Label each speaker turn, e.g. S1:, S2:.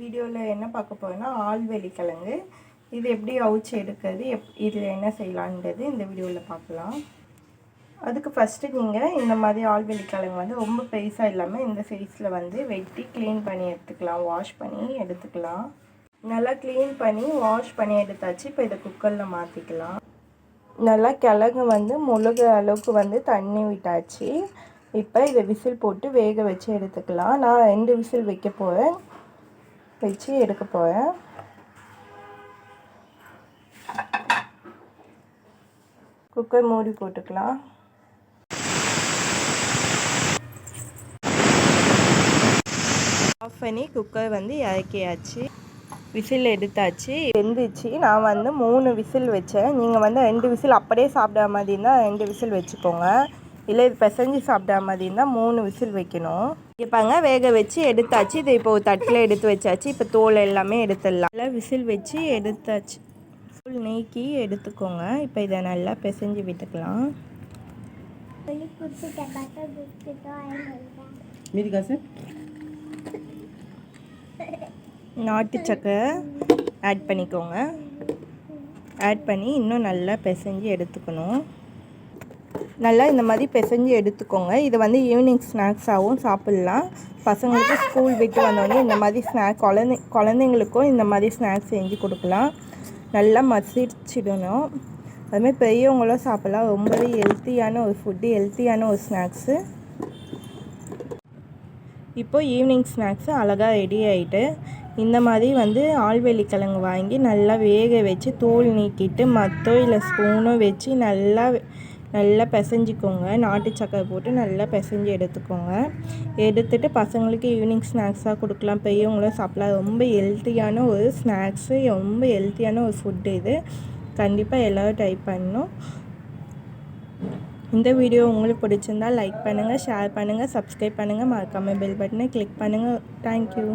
S1: வீடியோவில் என்ன பார்க்க போகிறோன்னா ஆழ்வெள்ளி கிழங்கு. இது எப்படி அவிச்சு எடுக்கிறது, இதில் என்ன செய்யலான்றது இந்த வீடியோவில் பார்க்கலாம். அதுக்கு ஃபஸ்ட்டு நீங்கள் இந்த மாதிரி ஆழ்வெள்ளி கிழங்கு வந்து ரொம்ப பெருசாக இல்லாமல் இந்த சைஸில் வந்து வெட்டி க்ளீன் பண்ணி எடுத்துக்கலாம், வாஷ் பண்ணி எடுத்துக்கலாம். நல்லா க்ளீன் பண்ணி வாஷ் பண்ணி எடுத்தாச்சு. இப்போ இதை குக்கரில் மாற்றிக்கலாம். நல்லா கிழங்கு வந்து முழுகிற அளவுக்கு வந்து தண்ணி விட்டாச்சு. இப்போ இதை விசில் போட்டு வேக வச்சு எடுத்துக்கலாம். நான் 2 விசில் வைக்க போகிறேன், வச்சு எடுக்க போகிறேன். குக்கர் மூடி போட்டுக்கலாம். ஆஃப் பண்ணி குக்கர் வந்து இறக்கியாச்சு. விசில் எடுத்தாச்சு, வெந்துச்சு. நான் வந்து 3 விசில் வச்சேன். நீங்கள் வந்து 2 விசில் அப்படியே சாப்பிட்ற மாதிரி இருந்தால் 2 விசில் வச்சுக்கோங்க. இல்லை இது பிசைஞ்சு சாப்பிட்ற மாதிரி இருந்தால் 3 விசில் வைக்கணும். இப்போங்க வேக வச்சு எடுத்தாச்சு. இதை இப்போ ஒரு தட்டில் எடுத்து வச்சாச்சு. இப்போ தோல் எல்லாமே எடுத்துடலாம். நல்லா விசில் வச்சு எடுத்தாச்சு. தோல் நீக்கி எடுத்துக்கோங்க. இப்போ இதை நல்லா பிசைஞ்சு விட்டுக்கலாம். நாட்டு சக்கரை ஆட் பண்ணிக்கோங்க. ஆட் பண்ணி இன்னும் நல்லா பிசைஞ்சு எடுத்துக்கணும். நல்லா இந்த மாதிரி பிசைஞ்சு எடுத்துக்கோங்க. இதை வந்து ஈவினிங் ஸ்நாக்ஸாகவும் சாப்பிட்லாம். பசங்களுக்கு ஸ்கூல் விட்டு வந்தோடனே இந்த மாதிரி குழந்தைங்களுக்கும் இந்த மாதிரி ஸ்நாக்ஸ் செஞ்சு கொடுக்கலாம். நல்லா மசிச்சிடணும். அதுமாதிரி பெரியவங்களும் சாப்பிட்லாம். ரொம்பவே ஹெல்த்தியான ஒரு ஃபுட்டு, ஹெல்த்தியான ஒரு ஸ்நாக்ஸு. இப்போது ஈவினிங் ஸ்நாக்ஸு அழகாக ரெடி ஆகிட்டு, இந்த மாதிரி வந்து ஆழ்வெள்ளி கிழங்கு வாங்கி நல்லா வேக வச்சு தோல் நீக்கிட்டு மத்தோ இல்லை ஸ்பூனோ வச்சு நல்லா பிசைஞ்சிக்கோங்க. நாட்டு சக்கரை போட்டு நல்லா பிசைஞ்சு எடுத்துக்கோங்க. எடுத்துகிட்டு பசங்களுக்கு ஈவினிங் ஸ்நாக்ஸாக கொடுக்கலாம், பெரியவங்களும் சாப்பிட்லாம். ரொம்ப ஹெல்த்தியான ஒரு ஸ்நாக்ஸு, ரொம்ப ஹெல்த்தியான ஒரு ஃபுட்டு. இது கண்டிப்பாக எல்லோரும் ட்ரை பண்ணணும். இந்த வீடியோ உங்களுக்கு பிடிச்சிருந்தால் லைக் பண்ணுங்கள், ஷேர் பண்ணுங்கள், சப்ஸ்கிரைப் பண்ணுங்கள், மறக்காமல் பெல் பட்டனை கிளிக் பண்ணுங்கள். தேங்க்யூ.